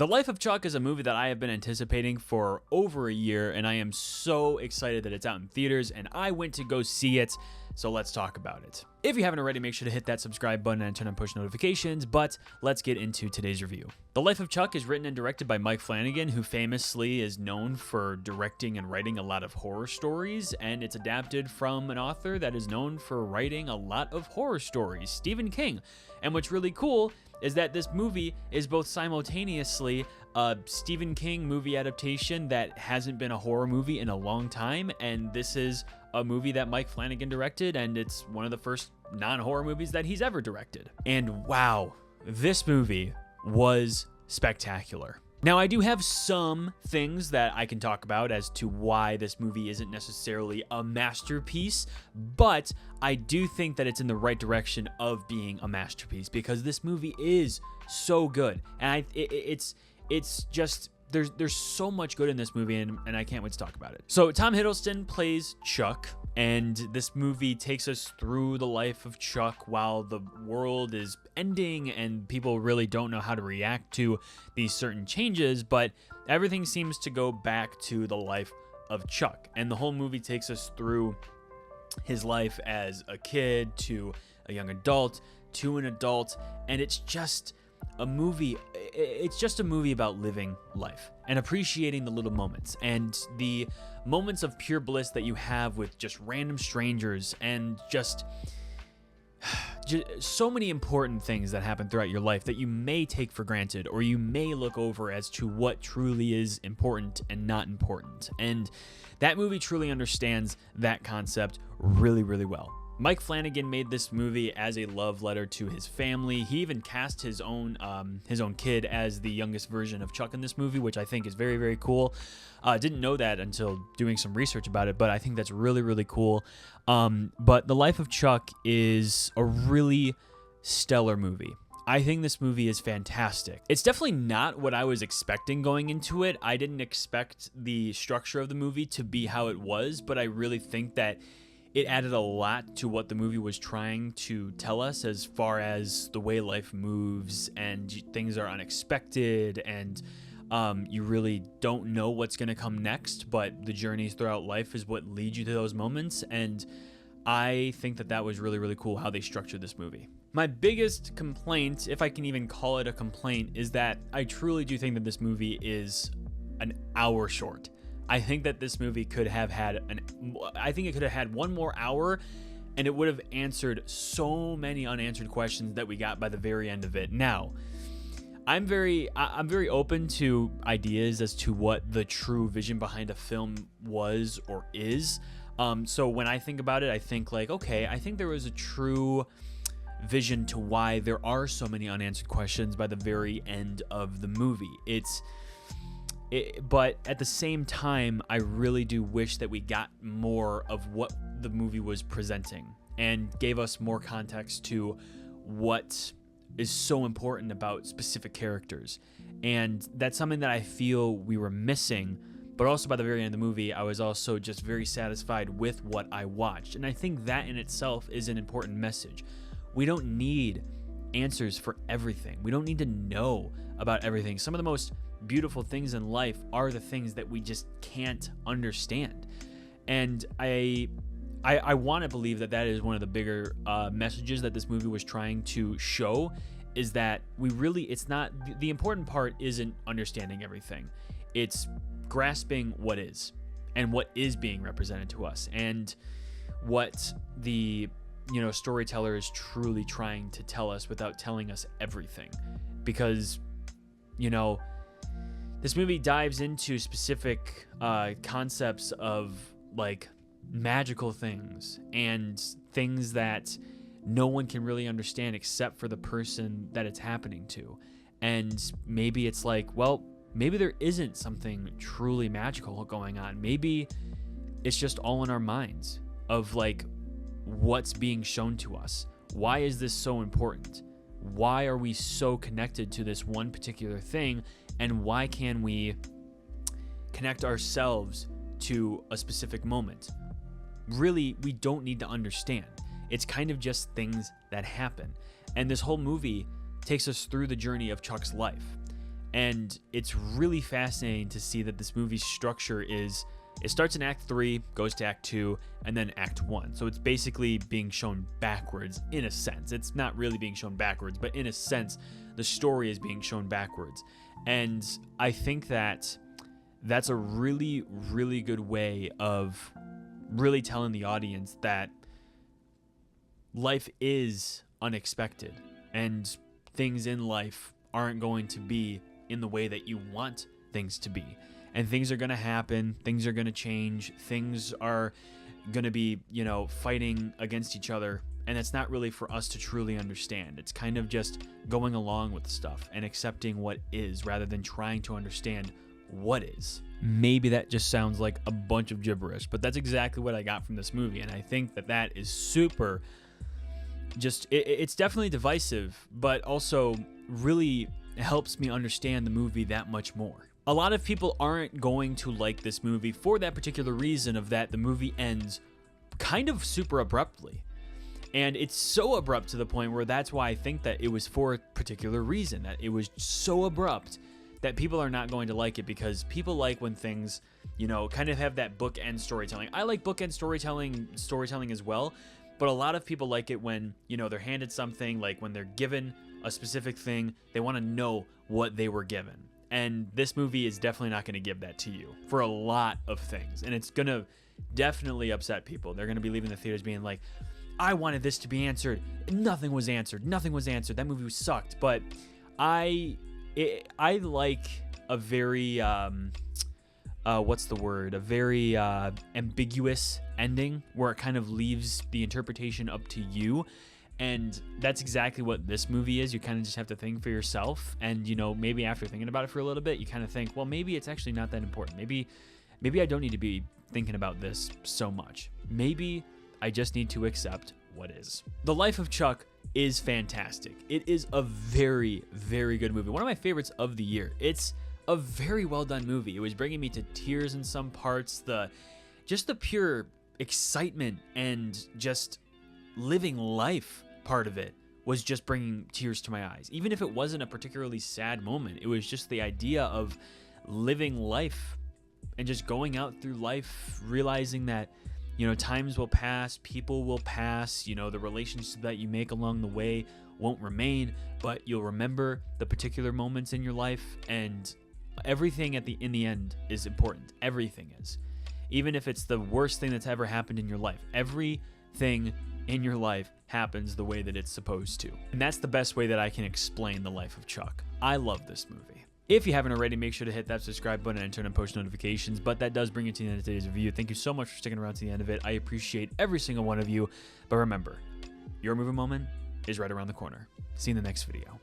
The Life of Chuck is a movie that I have been anticipating for over a year, and I am so excited that it's out in theaters, and I went to go see it, so let's talk about it. If you haven't already, make sure to hit that subscribe button and turn on push notifications, but let's get into today's review. The Life of Chuck is written and directed by Mike Flanagan, who famously is known for directing and writing a lot of horror stories, and it's adapted from an author that is known for writing a lot of horror stories, Stephen King. And what's really cool is that this movie is both simultaneously a Stephen King movie adaptation that hasn't been a horror movie in a long time, and this is a movie that Mike Flanagan directed, and it's one of the first non-horror movies that he's ever directed. And wow, this movie was spectacular. Now, I do have some things that I can talk about as to why this movie isn't necessarily a masterpiece, but I do think that it's in the right direction of being a masterpiece because this movie is so good. And it's just, there's so much good in this movie, and I can't wait to talk about it. So Tom Hiddleston plays Chuck, and this movie takes us through the life of Chuck while the world is ending and people really don't know how to react to these certain changes, but everything seems to go back to the life of Chuck. And the whole movie takes us through his life as a kid to a young adult to an adult, and it's just a movie about living life and appreciating the little moments and the moments of pure bliss that you have with just random strangers, and just so many important things that happen throughout your life that you may take for granted or you may look over as to what truly is important and not important. And that movie truly understands that concept really, really well. Mike Flanagan made this movie as a love letter to his family. He even cast his own kid as the youngest version of Chuck in this movie, which I think is very, very cool. Didn't know that until doing some research about it, but I think that's really, really cool. But The Life of Chuck is a really stellar movie. I think this movie is fantastic. It's definitely not what I was expecting going into it. I didn't expect the structure of the movie to be how it was, but I really think that it added a lot to what the movie was trying to tell us as far as the way life moves and things are unexpected, and you really don't know what's going to come next, but the journeys throughout life is what leads you to those moments. And I think that that was really, really cool how they structured this movie. My biggest complaint, if I can even call it a complaint, is that I truly do think that this movie is an hour short. I think that this movie could have had one more hour, and it would have answered so many unanswered questions that we got by the very end of it. Now, I'm very open to ideas as to what the true vision behind a film was or is. So when I think about it, I think like, okay, I think there was a true vision to why there are so many unanswered questions by the very end of the movie. But at the same time, I really do wish that we got more of what the movie was presenting and gave us more context to what is so important about specific characters. And that's something that I feel we were missing, but also by the very end of the movie, I was also just very satisfied with what I watched. And I think that in itself is an important message. We don't need answers for everything. We don't need to know about everything. Some of the most beautiful things in life are the things that we just can't understand. And I want to believe that that is one of the bigger messages that this movie was trying to show, is that it's not, the important part isn't understanding everything. It's grasping what is and what is being represented to us, and what the storyteller is truly trying to tell us without telling us everything. Because this movie dives into specific concepts of like magical things and things that no one can really understand except for the person that it's happening to. And maybe it's like, well, maybe there isn't something truly magical going on. Maybe it's just all in our minds of like what's being shown to us. Why is this so important? Why are we so connected to this one particular thing? And why can we connect ourselves to a specific moment? Really, we don't need to understand. It's kind of just things that happen. And this whole movie takes us through the journey of Chuck's life. And it's really fascinating to see that this movie's structure is, it starts in Act 3, goes to Act 2, and then Act 1. So it's basically being shown backwards in a sense. It's not really being shown backwards, but in a sense, the story is being shown backwards. And I think that that's a really, really good way of really telling the audience that life is unexpected and things in life aren't going to be in the way that you want things to be. And things are going to happen, things are going to change, things are going to be, fighting against each other. And it's not really for us to truly understand. It's kind of just going along with stuff and accepting what is rather than trying to understand what is. Maybe that just sounds like a bunch of gibberish, but that's exactly what I got from this movie. And I think that that is super, it's definitely divisive, but also really helps me understand the movie that much more. A lot of people aren't going to like this movie for that particular reason of that the movie ends kind of super abruptly. And it's so abrupt to the point where that's why I think that it was for a particular reason, that it was so abrupt that people are not going to like it, because people like when things, kind of have that bookend storytelling. I like bookend storytelling as well, but a lot of people like it when, they're handed something, like when they're given a specific thing, they want to know what they were given. And this movie is definitely not going to give that to you for a lot of things. And it's going to definitely upset people. They're going to be leaving the theaters being like, I wanted this to be answered. Nothing was answered. Nothing was answered. That movie sucked. But I like a very, what's the word? A very ambiguous ending where it kind of leaves the interpretation up to you. And that's exactly what this movie is. You kind of just have to think for yourself. And, maybe after thinking about it for a little bit, you kind of think, well, maybe it's actually not that important. Maybe I don't need to be thinking about this so much. Maybe I just need to accept what is. The Life of Chuck is fantastic. It is a very, very good movie. One of my favorites of the year. It's a very well done movie. It was bringing me to tears in some parts. Just the pure excitement and just living life part of it was just bringing tears to my eyes. Even if it wasn't a particularly sad moment, it was just the idea of living life and just going out through life, realizing that, times will pass, people will pass, the relationships that you make along the way won't remain, but you'll remember the particular moments in your life, and everything in the end is important. Everything is. Even if it's the worst thing that's ever happened in your life, everything in your life happens the way that it's supposed to. And that's the best way that I can explain The Life of Chuck. I love this movie. If you haven't already, make sure to hit that subscribe button and turn on post notifications. But that does bring it to the end of today's review. Thank you so much for sticking around to the end of it. I appreciate every single one of you. But remember, your movie moment is right around the corner. See you in the next video.